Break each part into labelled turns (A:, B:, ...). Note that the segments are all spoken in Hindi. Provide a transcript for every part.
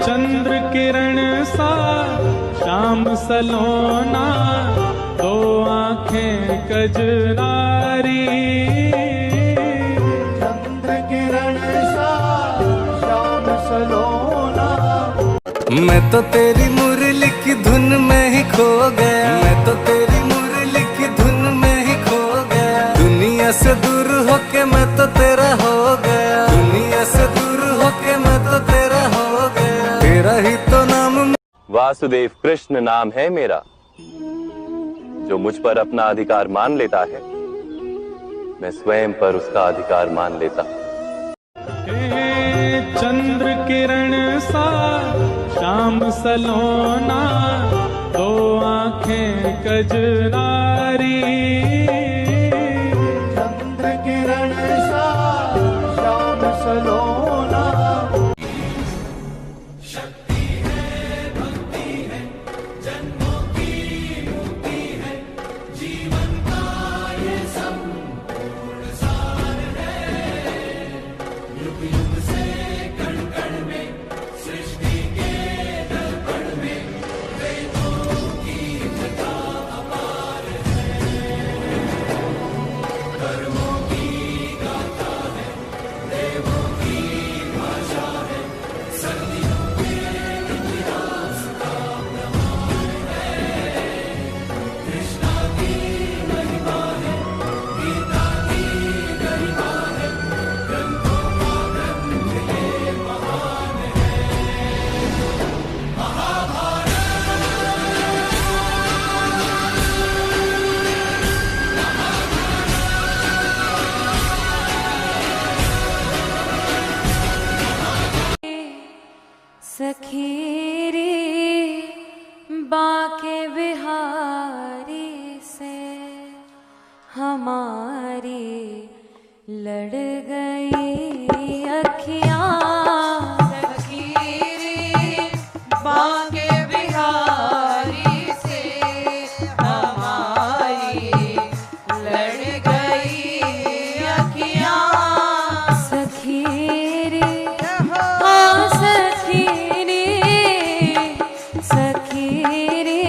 A: चंद्र किरण सा श्याम सलोना, दो आंखें कजरारी।
B: चंद्र किरण सा श्याम सलोना।
C: मैं तो तेरी मुरली की धुन में ही खो गया, मैं तो तेरी मुरली की धुन में ही खो गया। दुनिया से दूर होके मैं तो तेरा हो गया, दुनिया से दूर होके मैं तो तेरा हो गया। तेरा ही तो नाम
D: वासुदेव कृष्ण नाम है मेरा। जो मुझ पर अपना अधिकार मान लेता है, मैं स्वयं पर उसका अधिकार मान लेता हूं।
A: चंद्र किरण सा श्याम सलोना, दो आंखें कजरारी।
B: चंद्र किरण सा श्याम सलोना।
C: शक्ति है, भक्ति है, जन्मों की मुक्ति है, जीवन का ये संपूर्ण सार है। युग युग से कण कण में, सृष्टि के दर्पण में, वेदों की कथा अपार है। कर्मों की गाथा है, देवों की भाषा है, सदियों के इतिहास का प्रमाण है। कृष्णा की महिमा है, गीता की गरिमा है, ग्रंथों का ग्रंथ ये महान है। महाभारत।
E: सखी रे बाके बिहारी से हमारी लड़ गई अखियाँ। सखी रे बाके बिहारी से हमारी लड़ गई अखियाँ। सखी रे हाँ सखी रे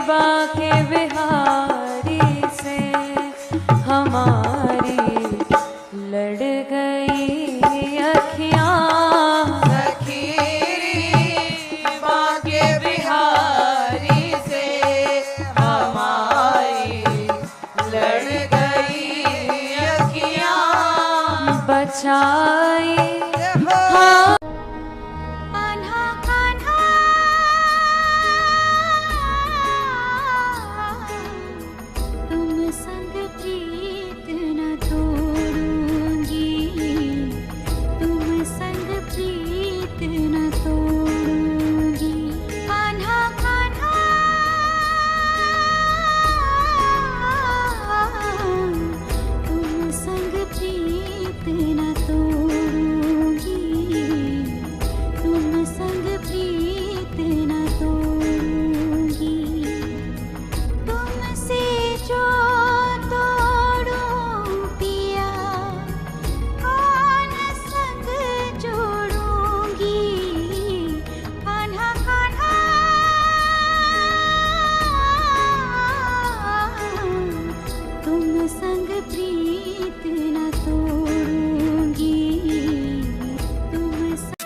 E: बाके बिहारी से हमारी लड़ गई अखियाँ। सखी रे बाके बिहारी से हमारी लड़ गई अखियाँ। बचाई हाँ कान्हा कान्हा, तुम संग प्रीत न तोड़ूंगी, तुम संग प्रीत न तोड़ूंगी। कान्हा कान्हा, तुम संग प्रीत न तोड़ूंगी, तुम संग प्रीत न तोड़ूंगी। तुमसे जो तोड़ूं पिया, कौन संग जोड़ूंगी। कान्हा कान्हा, तुम संग प्रीत न तोड़ूंगी, तुम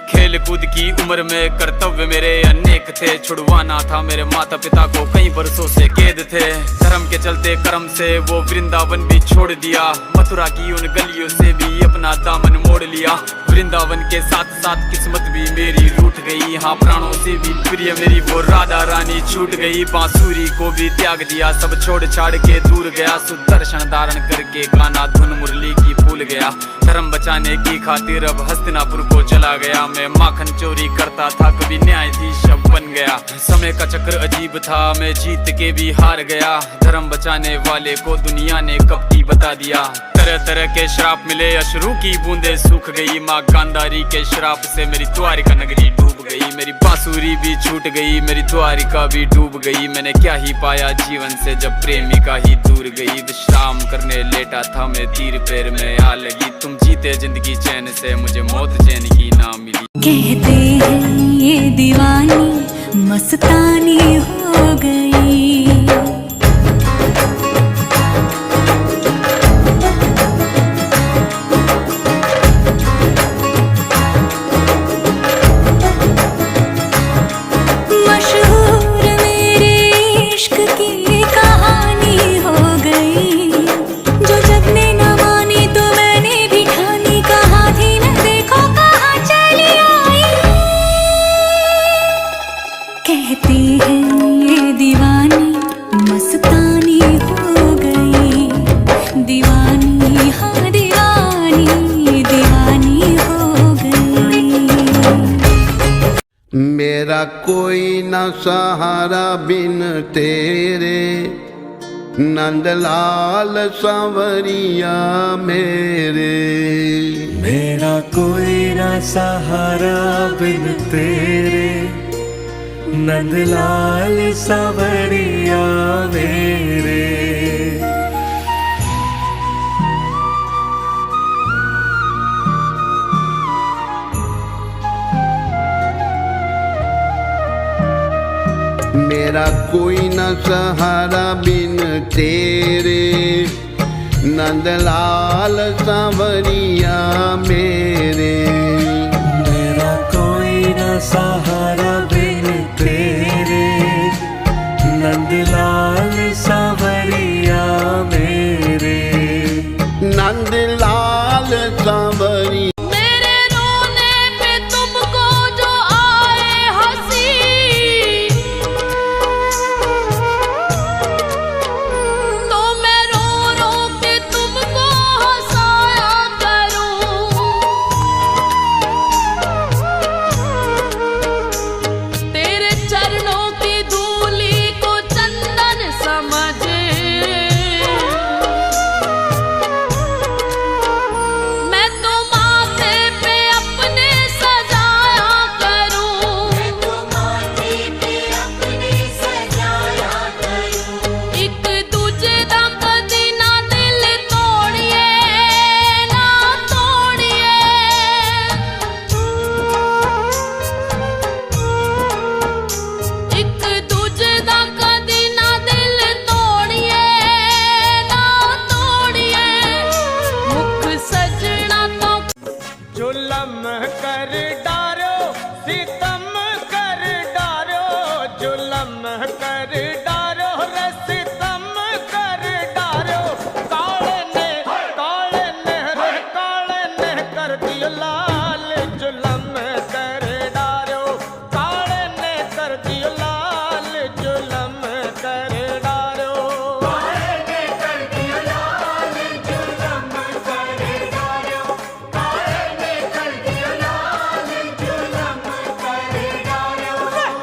F: खेल कूद की उम्र में कर्तव्य मेरे अनेक थे। छुड़वाना था मेरे माता पिता को, कई बरसों से कैद थे। धर्म के चलते कर्म से वो वृंदावन भी छोड़ दिया, मथुरा की उन गलियों से भी अपना दामन मोड़ लिया। वृंदावन के साथ साथ किस्मत भी मेरी रूठ गई, हाँ प्राणों से भी प्रिय मेरी वो राधा रानी छूट गई। बांसुरी को भी त्याग दिया, सब छोड़ छाड़ के दूर गया। सुदर्शन धारण करके गाना धुन मुरली की भूल गया। धर्म बचाने की खातिर अब हस्तिनापुर को चला गया। मैं माखन चोरी करता था, कभी न्यायाधीश अब बन गया। समय का चक्र अजीब था, मैं जीत के भी हार गया। धर्म बचाने वाले को दुनिया ने कपटी बता दिया। तरह तरह के श्राप मिले, अश्रु की बूंदे सूख गई। माँ गांधारी के श्राप से मेरी द्वारिका नगरी डूब गई। मेरी बांसुरी भी छूट गई, मेरी द्वारिका भी डूब गई। मैंने क्या ही पाया जीवन से जब प्रेमिका ही दूर गई। विश्राम करने लेटा था मैं, तीर पैर में आ लगी। तुम जीते जिंदगी चैन से, मुझे मौत चैन की ना मिली।
E: कहते हैं ये मस्तानी हो गई। मशहूर मेरे इश्क की कहानी हो गई, जो जग ने न मानी तो मैंने भी ठानी, कहा थी न देखो कहाँ चली आई। कहती है ये दीवानी मस्तानी हो गई, दीवानी हाँ दीवानी दीवानी हो गई।
G: मेरा कोई न सहारा बिन तेरे, नंदलाल सांवरिया मेरे।
C: मेरा कोई ना सहारा बिन तेरे, नंदलाल सांवरिया मेरे।
G: मेरा कोई न सहारा बिन तेरे, नंदलाल सांवरिया मेरे।
C: मेरा कोई ना सहारा बिन तेरे, नंदलाल सांवरिया मेरे।
G: नंदलाल सांवरिया
E: मेरे रोने पे तुमको जो आए हंसी, तो मैं रो रो के तुमको हंसाया करूं। तेरे चरणों की धूली को चंदन समझे, मैं तो माथे पे अपने सजाया करूं। एक दूजे दा कदी ना दिल तोड़िए ना तोड़िए, एक दूजे दा कदी ना दिल तोड़िए ना तोड़िए। मुख सजना तो
A: जुलम कर डारो सितम कर डारो, जुलम कर डारो रे सितम कर डारो। काले ने रे काले ने कर दियो लाल, जुलम कर डारो। काले ने कर दियो लाल, जुलम कर डारो।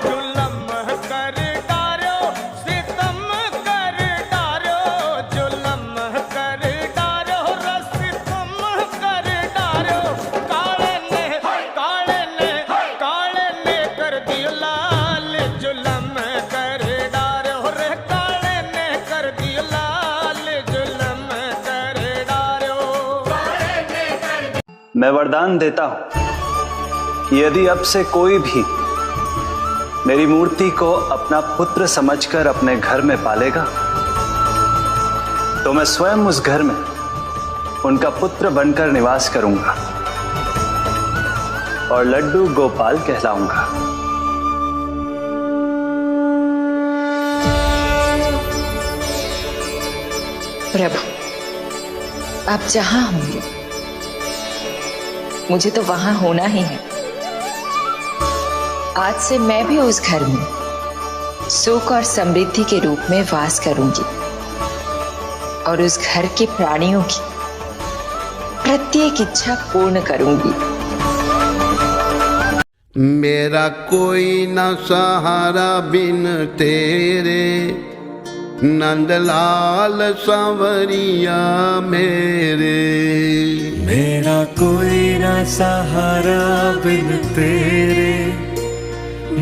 A: जुलम कर डारो सितम कर डारो, जुलम कर डारो रे सितम कर डारो। काले ने कर दियो लाल, जुलम कर डारो रे। काले ने कर दियो लाल, जुलम कर डारो।
H: मैं वरदान देता हूं कि यदि अब से कोई भी मेरी मूर्ति को अपना पुत्र समझकर अपने घर में पालेगा, तो मैं स्वयं उस घर में उनका पुत्र बनकर निवास करूंगा और लड्डू गोपाल कहलाऊंगा।
I: प्रभु, आप जहां होंगे मुझे तो वहां होना ही है। आज से मैं भी उस घर में सुख और समृद्धि के रूप में वास करूंगी और उस घर के प्राणियों की प्रत्येक इच्छा पूर्ण करूंगी।
G: मेरा कोई न सहारा बिन तेरे, नंदलाल सांवरिया मेरे।
C: मेरा कोई ना सहारा बिन तेरे,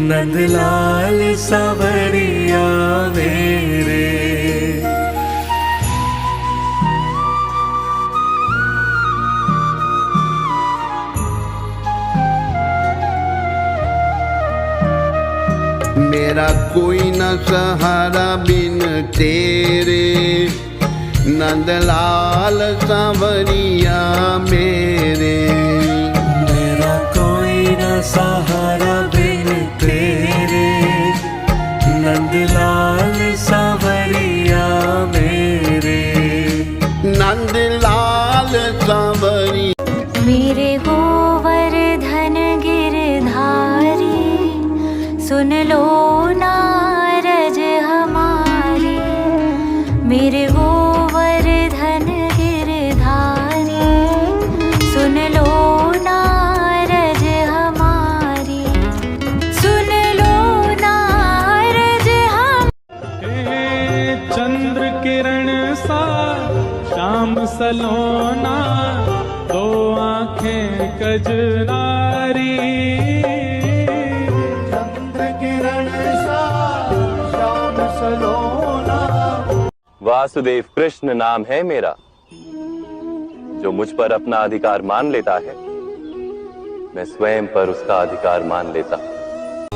C: नंदलाल सांवरिया मेरे।
G: मेरा कोई न सहारा बिन तेरे, नंदलाल सांवरिया मेरे।
C: मेरा कोई न सहारा बिन तेरे, नंदलाल सांवरिया मेरे।
G: नंदलाल सांवरिया
E: मेरे गोवर्धन गिरधारी, सुन लो नारज हमारी। मेरे गोवर्धन गिरधारी, सुन लो नारज हमारी। सुन लो नारज हम।
B: चंद्र किरण सा श्याम सलोना, दो आंखें कजरारी। चंद्र किरण सा श्याम सलोना।
D: वासुदेव कृष्ण नाम है मेरा, जो मुझ पर अपना अधिकार मान लेता है, मैं स्वयं पर उसका अधिकार मान लेता हूं।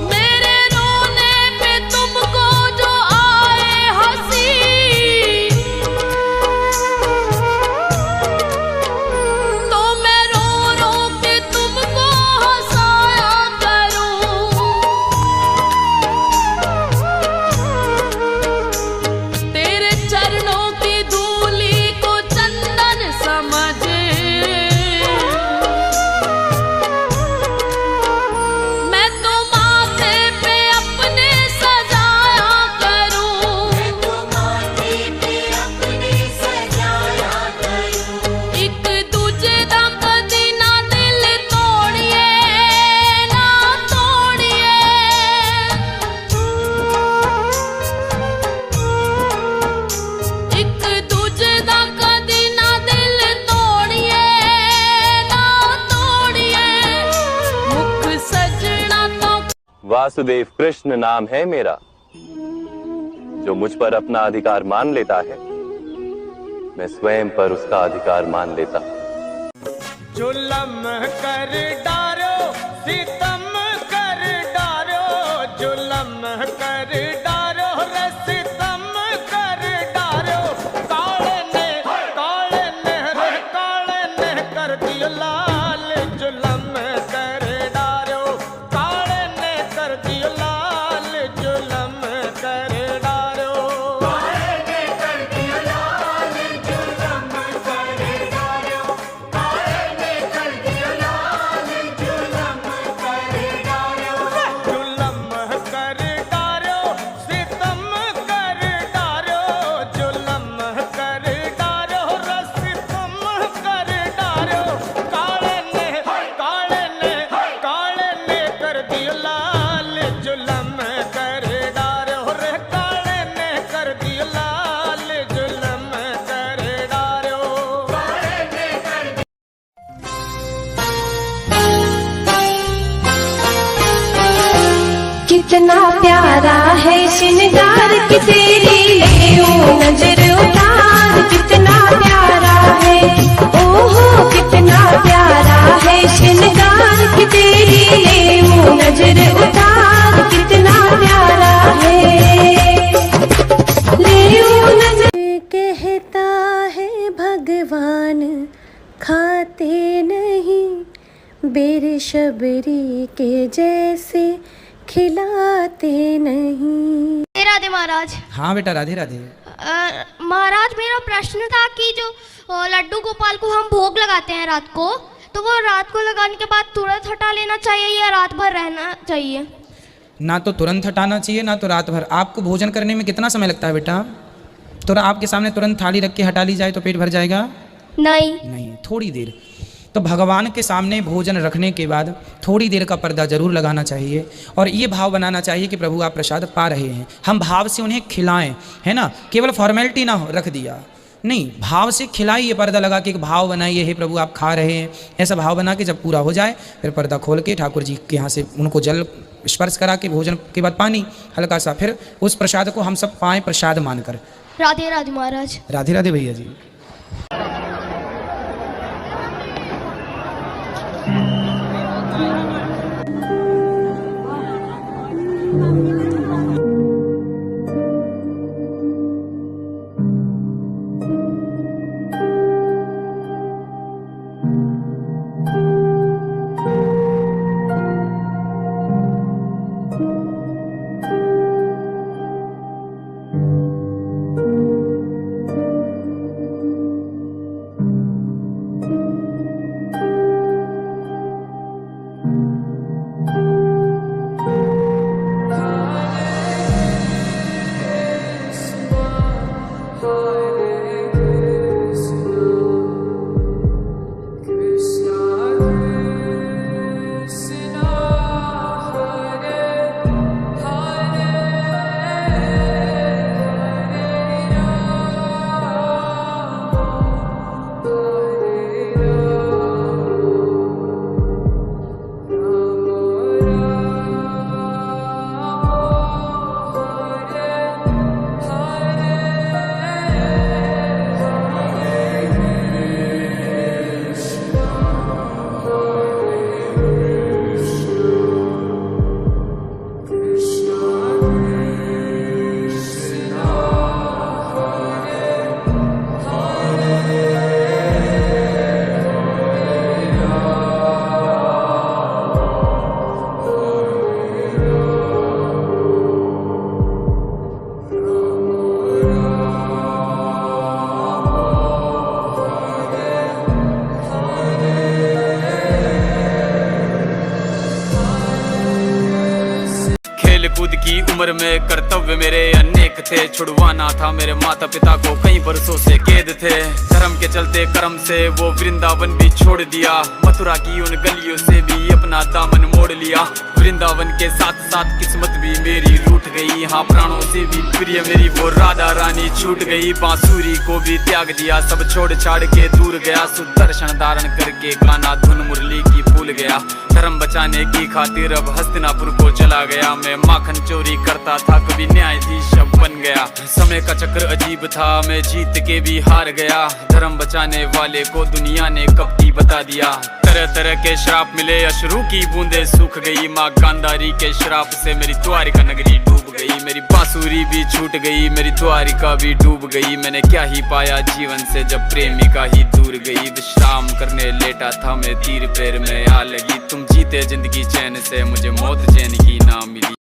E: मेरे रोने पे तुमको जो आए हंसी, तो मैं रो रो के तुमको हंसाया करूं। तेरे चरणों की धूली को चंदन समझे, मैं तो माथे पे अपने सजाया करूं। एक दूजे दा कदी ना दिल तोड़िए, ना तोड़िए। एक दूजे दा कदी ना दिल तोड़िए, ना तोड़िए। मुख सजना तो
D: वासुदेव कृष्ण नाम है मेरा, जो मुझ पर अपना अधिकार मान लेता है, मैं स्वयं पर उसका अधिकार मान लेता हूं।
A: जुलम कर डारो, सितम कर डारो, जुलम कर डारो रे सितम कर डारो। काले ने रे काले ने कर दियो लाल, जुलम कर डारो। काले ने कर दियो लाल, जुलम कर डारो। जुलम कर डारो, सितम कर डारो, जुलम कर डारो रे सितम कर डारो। काले ने कर दियो लाल, जुलम कर डारो रे। काले ने कर दियो लाल, जुलम कर डारो।
E: कितना प्यारा है श्रृंगार की तेरी, ले ओ नजर उतार। कितना प्यारा है, ओहो कितना प्यारा है श्रृंगार की तेरी, ले ओ नजर उतार। कितना प्यारा है, ले ओ नजर। कहता है भगवान खाते नहीं, बेरशबरी के जैसे खिलाते नहीं। राधे महाराज।
J: हाँ बेटा, राधे राधे।
E: महाराज मेरा प्रश्न था कि जो लड्डू गोपाल को हम भोग लगाते हैं रात को, तो वो रात को लगाने के बाद तुरंत हटा लेना चाहिए या रात भर रहना चाहिए?
J: ना तो तुरंत हटाना चाहिए, ना तो रात भर। आपको भोजन करने में कितना समय लगता है बेटा? तो आपके सामने तुरंत थाली रख के हटा ली जाए तो पेट भर जाएगा?
E: नहीं,
J: थोड़ी देर। तो भगवान के सामने भोजन रखने के बाद थोड़ी देर का पर्दा जरूर लगाना चाहिए और ये भाव बनाना चाहिए कि प्रभु आप प्रसाद पा रहे हैं, हम भाव से उन्हें खिलाएं, है ना। केवल फॉर्मेलिटी ना हो रख दिया, नहीं, भाव से खिलाइए, पर्दा लगा के एक भाव बनाइए, हे प्रभु आप खा रहे हैं, ऐसा भाव बना के जब पूरा हो जाए फिर पर्दा खोल के ठाकुर जी के यहाँ से उनको जल स्पर्श करा के भोजन के बाद पानी हल्का सा, फिर उस प्रसाद को हम सब पाएँ प्रसाद मानकर।
E: राधे राधे महाराज।
J: राधे राधे भैया जी।
E: Thank you.
F: खेल कूद की उम्र में कर्तव्य मेरे अनेक थे, छुड़वाना था मेरे माता पिता को कई बरसों से कैद थे। धर्म के चलते कर्म से वो वृंदावन भी छोड़ दिया, मथुरा की उन गलियों से भी अपना दामन मोड़ लिया। वृंदावन के साथ साथ किस्मत भी मेरी रूठ गई, हाँ प्राणों से भी प्रिय मेरी वो राधा रानी छूट गई। बांसुरी को भी त्याग दिया, सब छोड़ छाड़ के दूर गया, सुदर्शन धारण करके गाना धुन मुरली की भूल गया। धर्म बचाने की खातिर अब हस्तिनापुर को चला गया, मैं माखन चोरी करता था कभी न्यायाधीश अब बन गया। समय का चक्र अजीब था, मैं जीत के भी हार गया, धर्म बचाने वाले को दुनिया ने कपटी बता दिया। तरह तरह के श्राप मिले, अश्रु की बूंदे सूख गई, माँ गांधारी के श्राप से मेरी द्वारिका नगरी डूब गई। मेरी बांसुरी भी छूट गई, मेरी द्वारिका भी डूब गई। मैंने क्या ही पाया जीवन से जब प्रेमिका ही दूर गई। विश्राम करने लेटा था मैं, तीर पैर में आ लगी, तुम जीते जिंदगी चैन से, मुझे मौत चैन की ना मिली।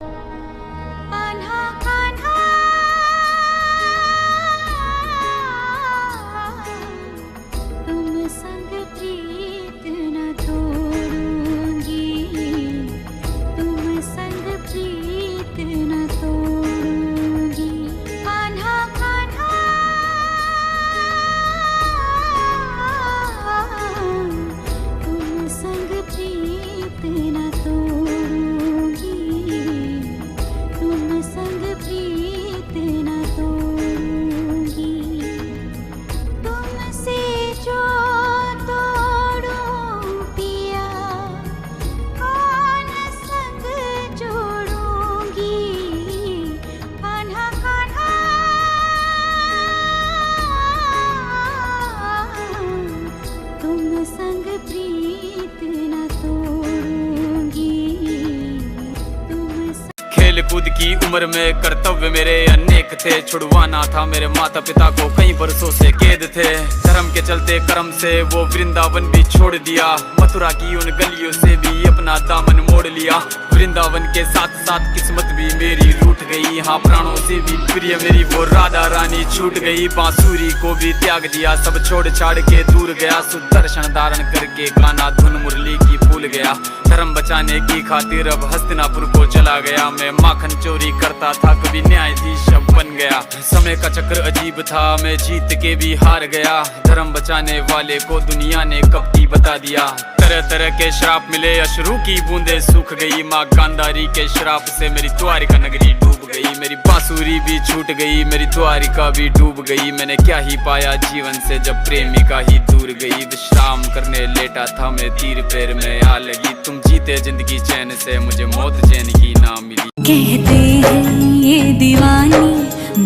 F: खेल कूद की उम्र में कर्तव्य मेरे अनेक थे, छुड़वाना था मेरे माता पिता को कई बरसों से कैद थे। धर्म के चलते कर्म से वो वृंदावन भी छोड़ दिया, मथुरा की उन गलियों से भी अपना दामन मोड़ लिया। वृंदावन के साथ साथ किस्मत भी मेरी रूठ गई, हाँ प्राणों से भी प्रिय मेरी वो राधा रानी छूट गई। बांसुरी को भी त्याग दिया, सब छोड़ छाड़ के दूर गया, सुदर्शन धारण करके गाना धुन मुरली की भूल गया। धर्म बचाने की खातिर अब हस्तिनापुर को चला गया, मैं माखन चोरी करता था कभी न्यायाधीश अब बन गया। समय का चक्र अजीब था, मैं जीत के भी हार गया, धर्म बचाने वाले को दुनिया ने कपटी बता दिया। तरह तरह के श्राप मिले, अश्रु की बूंदे सूख गई, माँ गांधारी के श्राप से मेरी द्वारिका नगरी डूब गई। मेरी बांसुरी भी छूट गई, मेरी द्वारिका भी डूब गई। मैंने क्या ही पाया जीवन से जब प्रेमिका ही दूर गई। विश्राम करने लेटा था मैं, तीर पैर में आ लगी, तुम जीते जिंदगी चैन से, मुझे मौत चैन की ना मिली।
E: कहते हैं ये दीवानी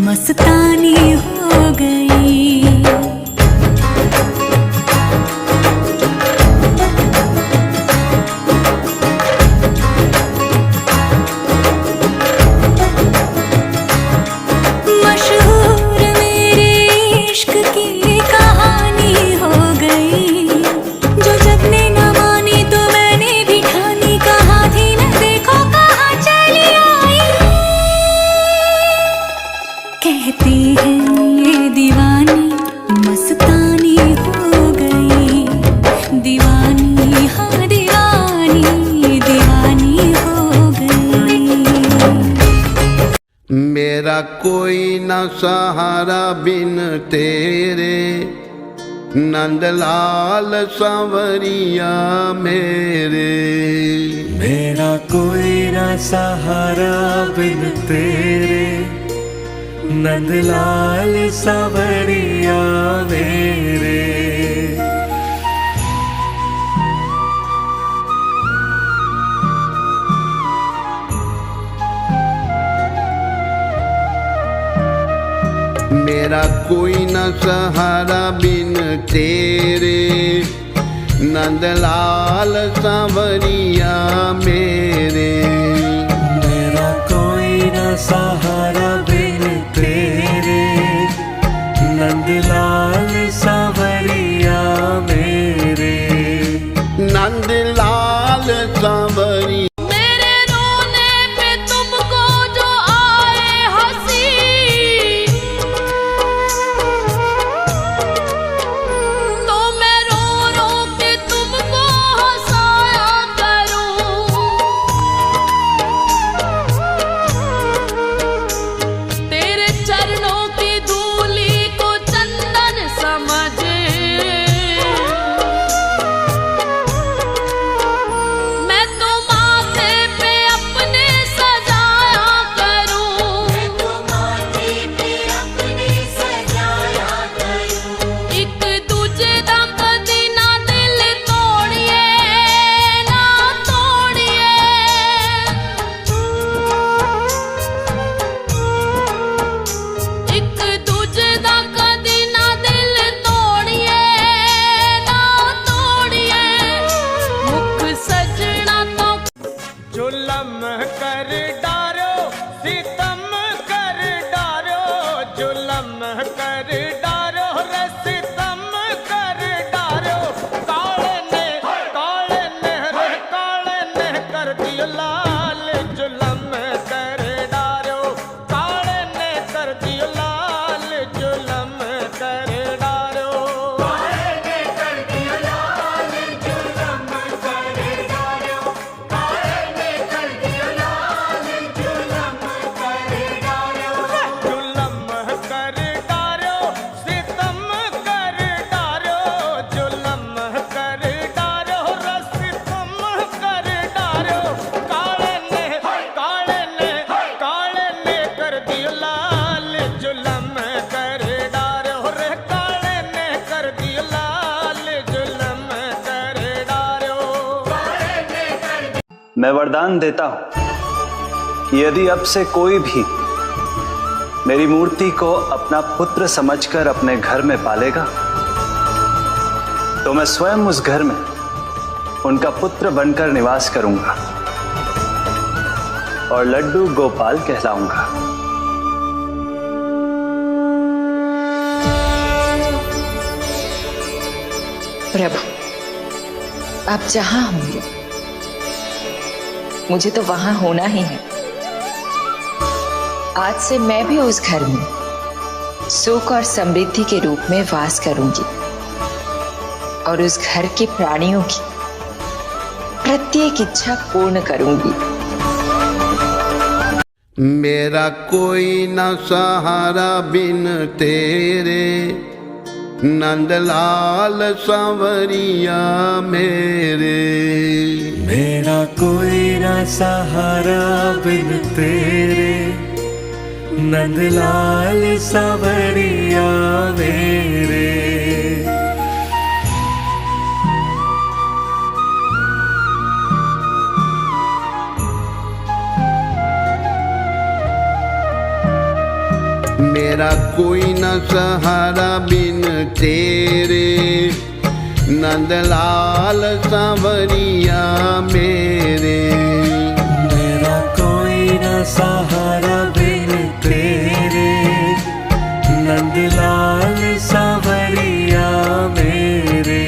E: मस्तानी हो गई, मशहूर मेरे इश्क की कहानी हो गई। जो जग ने न मानी तो मैंने भी ठानी, कहा थी न देखो कहाँ चली आई। कहते हैं ये दीवानी मस्तानी हो गई, दीवानी हाँ दीवानी दीवानी हो गई।
G: मेरा कोई न सहारा बिन तेरे, नंदलाल सांवरिया मेरे।
C: मेरा कोई ना सहारा बिन तेरे, नंदलाल सांवरिया मेरे।
G: मेरा कोई न सहारा बिन तेरे, नंदलाल सांवरिया मेरे।
C: मेरा कोई ना सहारा बिन तेरे, नंदलाल सांवरिया मेरे।
G: नंदलाल सांवरिया
A: जुलम कर डारो सितम कर डारो जुलम कर डारो रे सितम कर डारो काले ने रे काले ने कर दियो लाल जुलम कर डारो काले ने कर दियो लाल जुलम कर डारो काले ने कर दियो लाल जुलम कर डारो काले ने कर दियो लाल जुलम कर डारो जुलम कर डारो सितम कर डारो जुलम कर डारो रसितम कर डारो काले ने कर दियो लाल जुलम कर डारो रे काले ने कर दियो लाल जुलम कर डारो
H: मैं वरदान देता हूं कि यदि अब से कोई भी मेरी मूर्ति को अपना पुत्र समझकर अपने घर में पालेगा तो मैं स्वयं उस घर में उनका पुत्र बनकर निवास करूंगा और लड्डू गोपाल कहलाऊंगा।
I: प्रभु, आप जहां होंगे मुझे तो वहां होना ही है। आज से मैं भी उस घर में सुख और समृद्धि के रूप में वास करूंगी और उस घर के प्राणियों की प्रत्येक इच्छा पूर्ण करूंगी।
G: मेरा कोई न सहारा बिन तेरे, नंदलाल सांवरिया मेरे।
C: मेरा कोई ना सहारा बिन तेरे, नंदलाल सांवरिया मेरे।
G: मेरा कोई न सहारा बिन तेरे, नंदलाल सांवरिया मेरे।
C: मेरा कोई ना सहारा बिन तेरे, नंदलाल सांवरिया मेरे।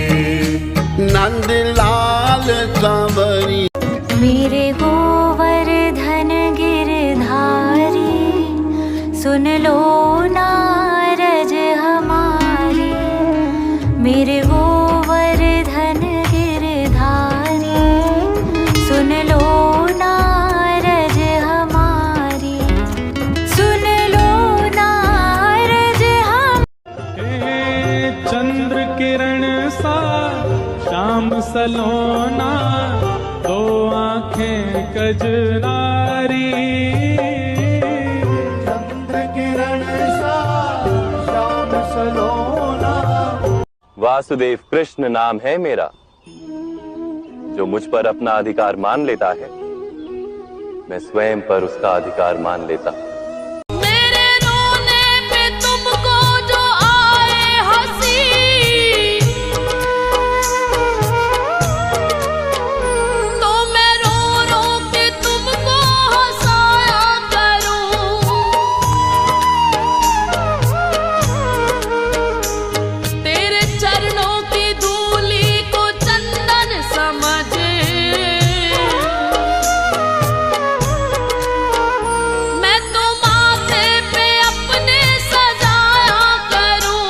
G: नंदलाल सांवरिया
E: मेरे गोवर्धन गिरधारी, सुन लो नारज हमारी। मेरे गोवर्धन गिरधारी, सुन लो नारज हमारी। सुन लो नारज हम
B: हे चंद्र किरण सा श्याम सलोना, दो आंखें कजरारी।
D: वासुदेव कृष्ण नाम है मेरा। जो मुझ पर अपना अधिकार मान लेता है मैं स्वयं पर उसका अधिकार मान लेता हूं।
E: मेरे रोने पे तुमको जो आए हंसी, तो मैं रो रो के तुमको हंसाया करूं। तेरे चरणों की धूली को चंदन समझे, मैं तो माथे पे अपने सजाया करूं।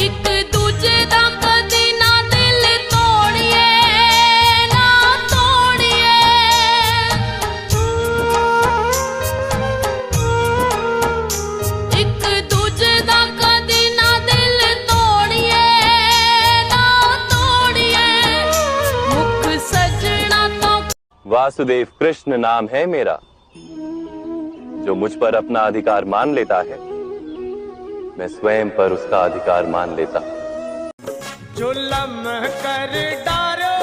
E: एक दूजे दा कदी ना दिल तोड़िए, ना तोड़िए। एक दूजे दा कदी ना दिल तोड़िए, ना तोड़िए। मुख सजना तो
D: वासुदेव कृष्ण नाम है मेरा। जो मुझ पर अपना अधिकार मान लेता है मैं स्वयं पर उसका अधिकार मान लेता हूं।
A: जुलम कर डारो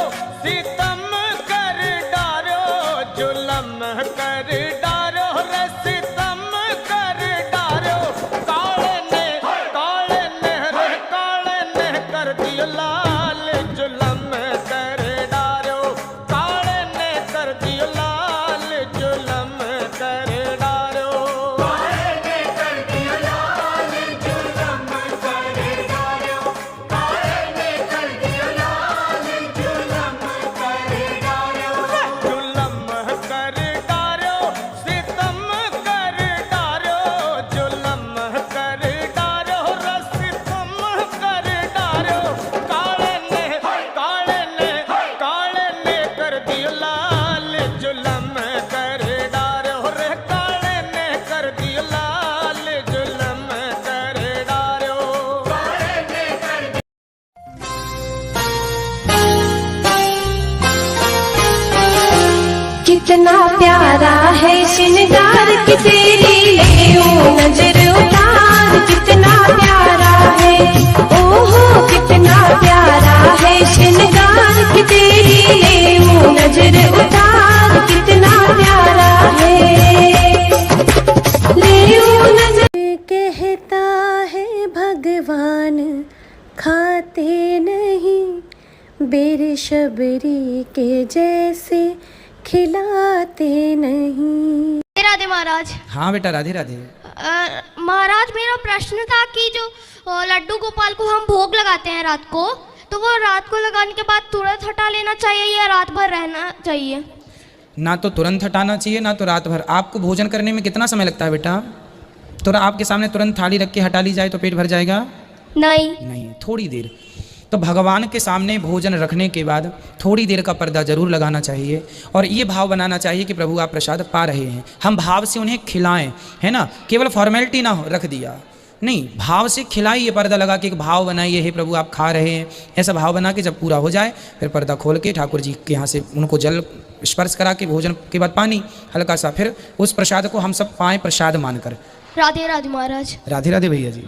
A: सितम कर डारो जुलम कर डारो रे सितम कर डारो काले ने रे काले ने कर दियो लाल जुलम
E: कितना प्यारा है श्रृंगार की तेरी ले नजर उतार कितना प्यारा है ओहो कितना प्यारा है श्रृंगार की तेरी ले नजर उतार कितना प्यारा है ले नजर कहता है भगवान खाते नहीं बेरशबरी के जैसे खिलाते नहीं।
K: राधे महाराज।
J: हाँ बेटा राधे राधे।
K: महाराज मेरा प्रश्न था कि जो लड्डू गोपाल को हम भोग लगाते हैं रात को, तो वो रात को लगाने के बाद तुरंत हटा लेना चाहिए या रात भर रहना चाहिए?
J: ना तो तुरंत हटाना चाहिए ना तो रात भर। आपको भोजन करने में कितना समय लगता है बेटा? तो आपके सामने तुरंत थाली रख के हटा ली जाए तो पेट भर जाएगा?
K: नहीं,
J: थोड़ी देर। तो भगवान के सामने भोजन रखने के बाद थोड़ी देर का पर्दा जरूर लगाना चाहिए और ये भाव बनाना चाहिए कि प्रभु आप प्रसाद पा रहे हैं, हम भाव से उन्हें खिलाएं, है ना। केवल फॉर्मेलिटी ना रख दिया, नहीं, भाव से खिलाइए, पर्दा लगा के एक भाव बनाइए, हे प्रभु आप खा रहे हैं, ऐसा भाव बना के जब पूरा हो जाए फिर पर्दा खोल के ठाकुर जी के यहाँ से उनको जल स्पर्श करा के भोजन के बाद पानी हल्का सा, फिर उस प्रसाद को हम सब पाएँ प्रसाद मानकर।
K: राधे राधे महाराज।
J: राधे राधे भैया जी।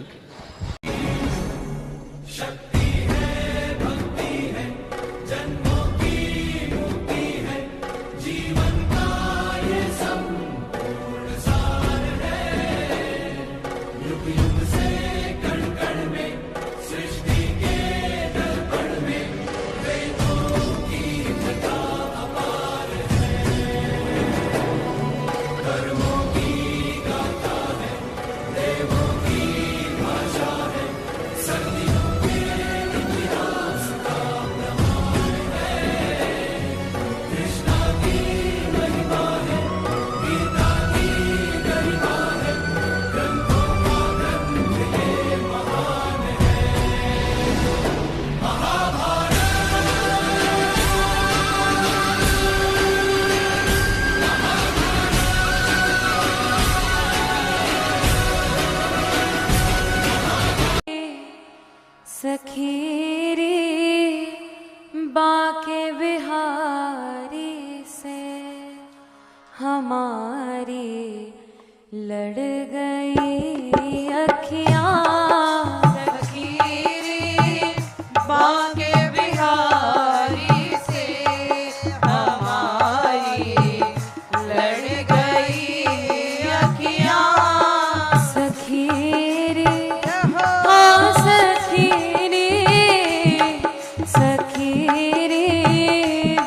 E: सखी रे बाके बिहारी से हमारी लड़ गई अखियाँ। सखी रे बाके बिहारी से हमारी लड़ गई अखियाँ। सखी रे हाँ सखी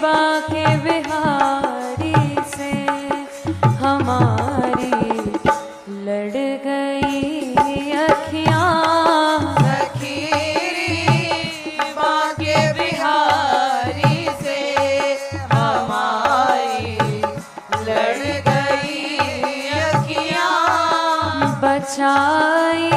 E: बाके बिहारी से हमारी लड़ गई अखियाँ। सखी बाके बिहारी से हमारी लड़ गई अखियाँ। बचाई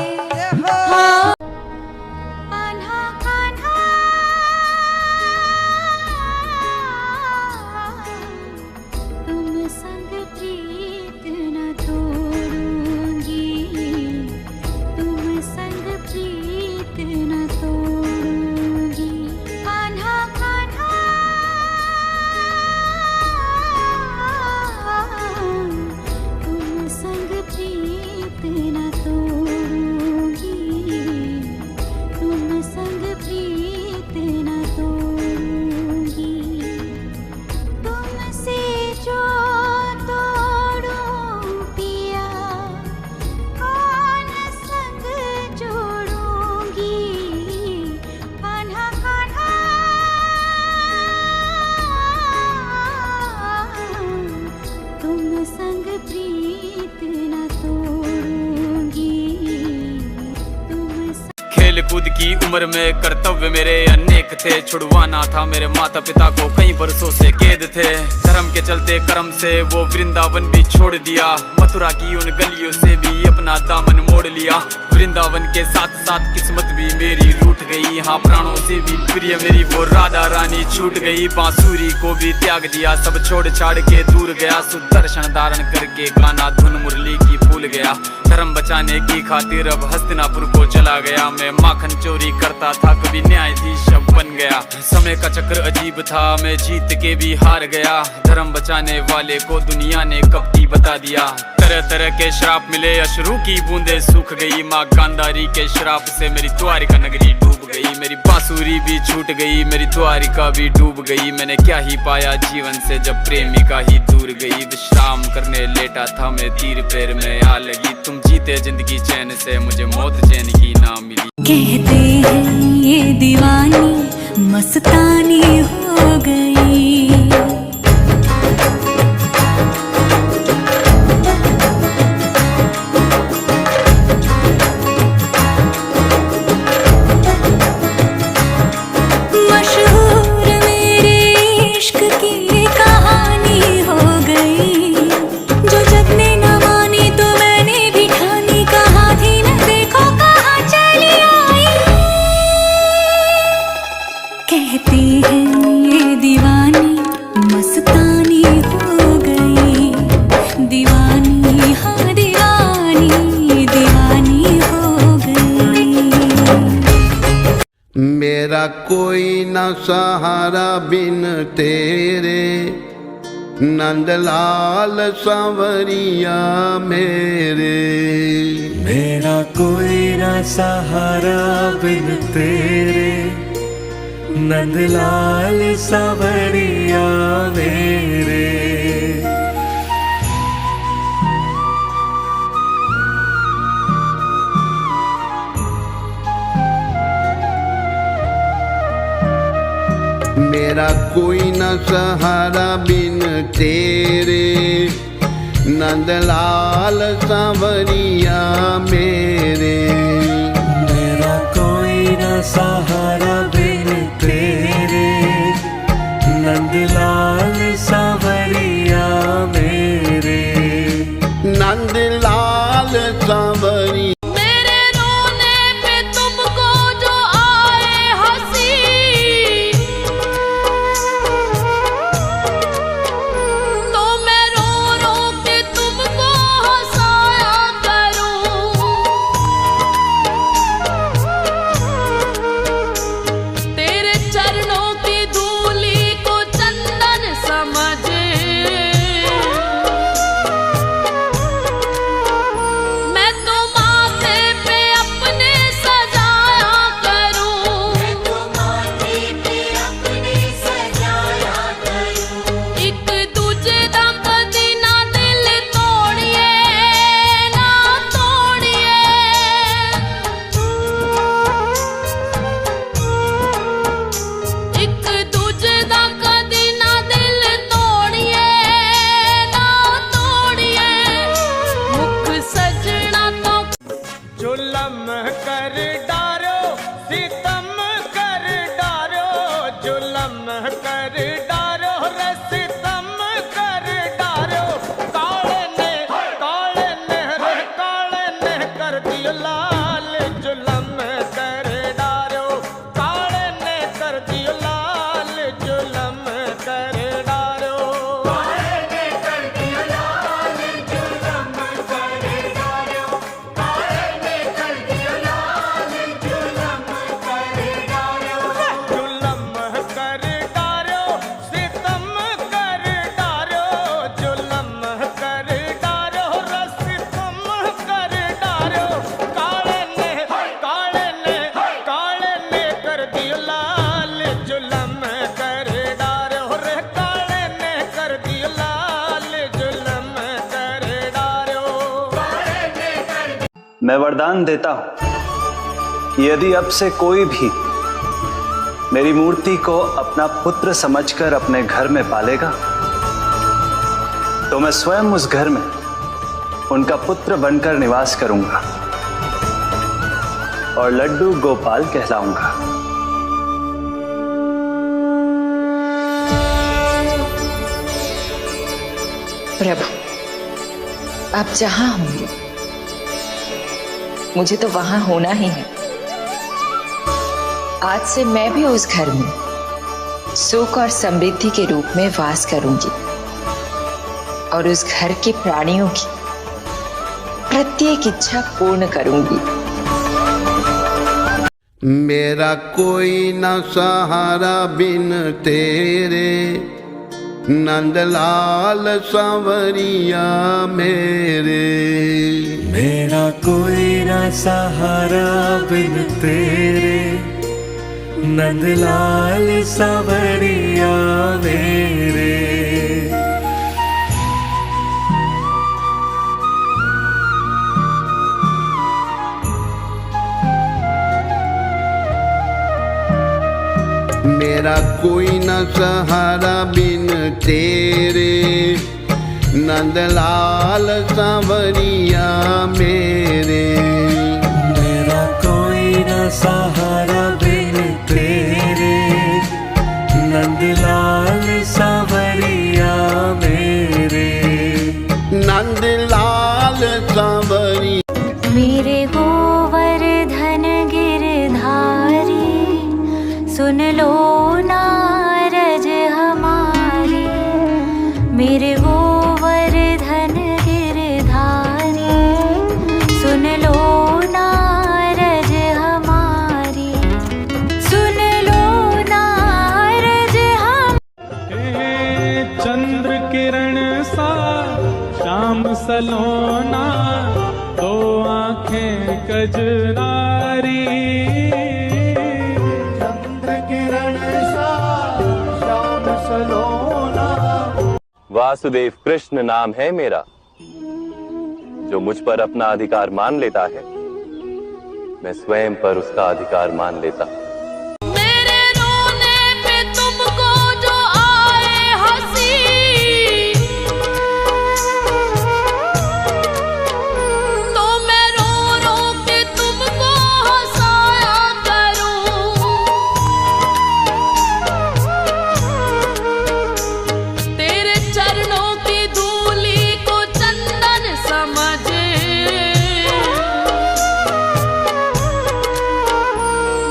F: कूद की उम्र में कर्तव्य मेरे अनेक थे, छुड़वाना था मेरे माता पिता को कई बरसों से कैद थे। धर्म के चलते कर्म से वो वृंदावन भी छोड़ दिया, मथुरा की उन गलियों से भी अपना दामन मोड़ लिया। वृंदावन के साथ साथ किस्मत भी मेरी रूठ गई। हाँ प्राणों से भी प्रिय मेरी वो राधा रानी छूट गई। बांसुरी को भी त्याग दिया, सब छोड़ छाड़ के दूर गया। सुदर्शन धारण करके गाना धुन मुरली की भूल गया। धर्म बचाने की खातिर अब हस्तिनापुर को चला गया। मैं माखन चोरी करता था, कभी न्यायाधीश अब बन गया। समय का चक्र अजीब था, मैं जीत के भी हार गया। धर्म बचाने वाले को दुनिया ने कपटी बता दिया। तरह तरह के श्राप मिले, अश्रु की बूंदे सूख गई। माँ गांधारी के श्राप से मेरी द्वारिका नगरी डूब गई। मेरी बांसुरी भी छूट गई, मेरी द्वारिका भी डूब गई। मैंने क्या ही पाया जीवन से जब प्रेमिका ही दूर गई। विश्राम करने लेटा था मैं, तीर पैर में आ लगी। तुम जीते जिंदगी चैन से, मुझे मौत चैन की ना मिली।
E: कहते हैं ये दीवानी मस्तानी हो गई। कहते हैं ये दीवानी मस्तानी हो गई। दीवानी हाँ दीवानी दीवानी हो गई।
G: मेरा कोई न सहारा बिन तेरे, नंदलाल सांवरिया मेरे।
C: मेरा कोई ना सहारा बिन तेरे, नंदलाल सांवरिया मेरे।
G: मेरा कोई न सहारा बिन तेरे, नंदलाल सांवरिया मेरे।
C: मेरा कोई न सहारा बिन तेरे, नंदलाल सांवरिया मेरे।
G: नंदलाल सांवरिया
H: मैं वरदान देता हूं कि यदि अब से कोई भी मेरी मूर्ति को अपना पुत्र समझकर अपने घर में पालेगा तो मैं स्वयं उस घर में उनका पुत्र बनकर निवास करूंगा और लड्डू गोपाल कहलाऊंगा।
I: प्रभु, आप जहां होंगे मुझे तो वहां होना ही है। आज से मैं भी उस घर में सुख और समृद्धि के रूप में वास करूंगी और उस घर के प्राणियों की प्रत्येक इच्छा पूर्ण करूंगी।
G: मेरा कोई न सहारा बिन तेरे, नंदलाल सांवरिया मेरे।
C: मेरा कोई ना सहारा बिन तेरे, नंदलाल सांवरिया मेरे।
G: मेरा कोई न सहारा बिन तेरे, नंदलाल सांवरिया मेरे।
C: मेरा कोई न सहारा बिन तेरे, नंदलाल सांवरिया मेरे।
G: नंदलाल सांवरिया
E: मेरे गोवर्धन गिरधारी, सुन लो नारज हमारी। मेरे गोवर्धन गिरधारी, सुन लो नारज हमारी। सुन लो नारज हम
B: चंद्र किरण सा श्याम सलोना, दो आंखें कजरारी।
D: वासुदेव कृष्ण नाम है मेरा। जो मुझ पर अपना अधिकार मान लेता है, मैं स्वयं पर उसका अधिकार मान लेता हूं।
E: मेरे रोने पे तुमको जो आए हंसी, तो मैं रो रो के तुमको हंसाया करूं। तेरे चरणों की धूली को चंदन समझे,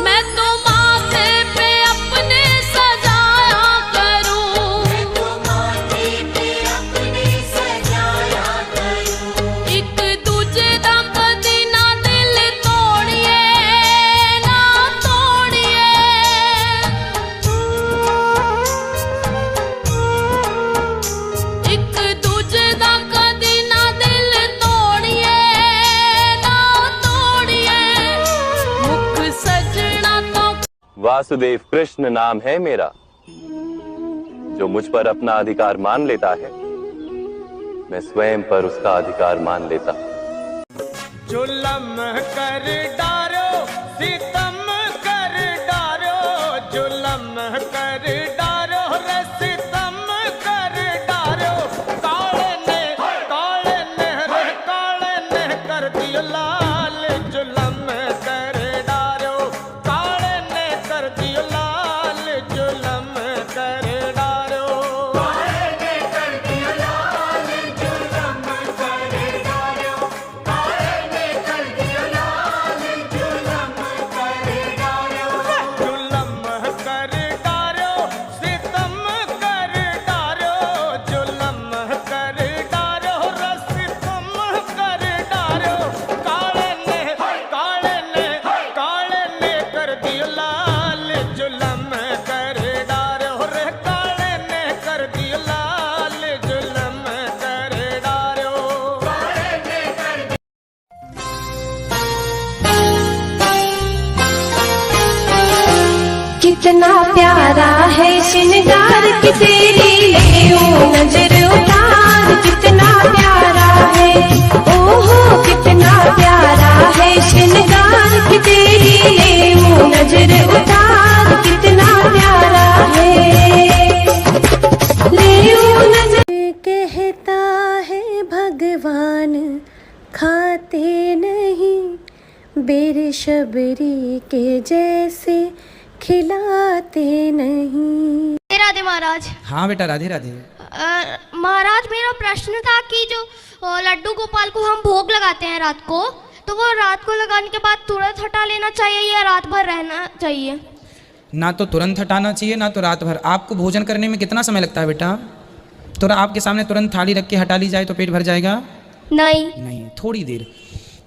E: मैं तो माथे पे अपने सजाया करूं। एक दूजे दा कदी ना दिल तोड़िए, ना तोड़िए। एक दूजे दा कदी ना दिल तोड़िए, ना तोड़िए। मुख सजना तो
D: वासुदेव कृष्ण नाम है मेरा। जो मुझ पर अपना अधिकार मान लेता है, मैं स्वयं पर उसका अधिकार मान लेता हूं।
A: जुल्म कर डारो, सितम कर डारो, जुल्म कर डारो रे सितम कर डारो। काले ने रे काले ने कर दियो लाल, जुल्म कर डारो। काले ने कर दियो लाल, जुल्म कर डारो। काले ने कर दियो लाल, जुल्म कर डारो। काले ने कर दियो लाल, जुल्म कर डारो। जुल्म कर डारो, सितम कर डारो, जुल्म कर डारो रे सितम कर डारो। काले ने कर दियो लाल, जुल्म कर डारो रे। काले ने कर दियो लाल, जुल्म कर डारो। काले ने कर
E: कितना प्यारा है श्रृंगार की तेरी, यूं नजर उतार। कितना प्यारा है, ओहो कितना प्यारा है श्रृंगार की तेरी, यूं नजर उतार। कितना प्यारा है, ले यूं नजर। कहता है भगवान खाते नहीं, बेरशबरी के जैसे खिलाते नहीं।
K: राधे महाराज।
J: हाँ बेटा, राधे राधे।
K: महाराज मेरा प्रश्न था कि जो लड्डू गोपाल को हम भोग लगाते हैं रात को, तो वो रात को लगाने के बाद तुरंत हटा लेना चाहिए या रात भर रहना चाहिए?
J: ना तो तुरंत हटाना चाहिए ना तो रात भर। आपको भोजन करने में कितना समय लगता है बेटा? तो आपके सामने तुरंत थाली रख के हटा ली जाए तो पेट भर जाएगा? नहीं, थोड़ी देर।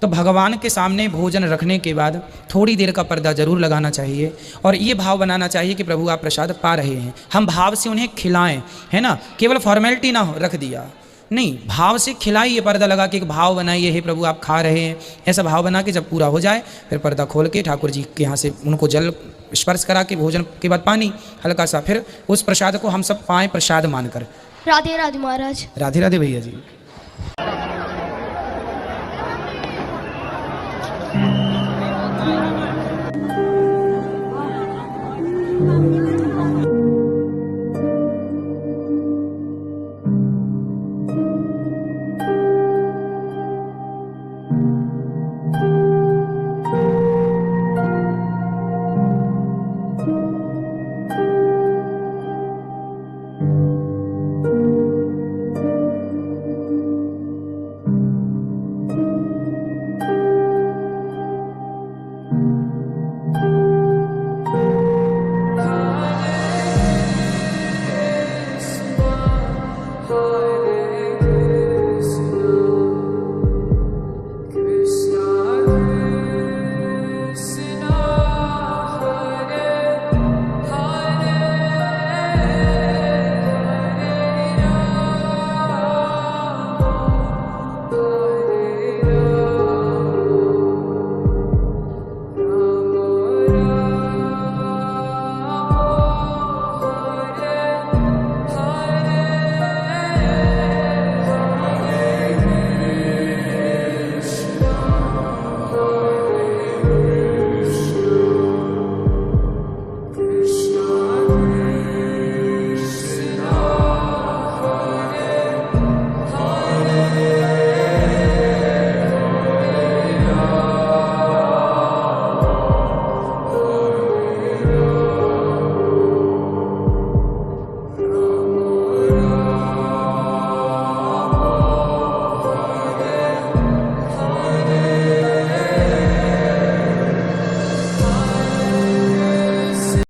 J: तो भगवान के सामने भोजन रखने के बाद थोड़ी देर का पर्दा जरूर लगाना चाहिए और ये भाव बनाना चाहिए कि प्रभु आप प्रसाद पा रहे हैं। हम भाव से उन्हें खिलाएं, है ना, केवल फॉर्मेलिटी ना हो रख दिया, नहीं, भाव से खिलाइए, पर्दा लगा के एक भाव बनाइए, हे प्रभु आप खा रहे हैं, ऐसा भाव बना के जब पूरा हो जाए फिर पर्दा खोल के ठाकुर जी के यहाँ से उनको जल स्पर्श करा के भोजन के बाद पानी हल्का सा, फिर उस प्रसाद को हम सब पाएं प्रसाद मानकर।
K: राधे राधे महाराज।
J: राधे राधे भैया जी।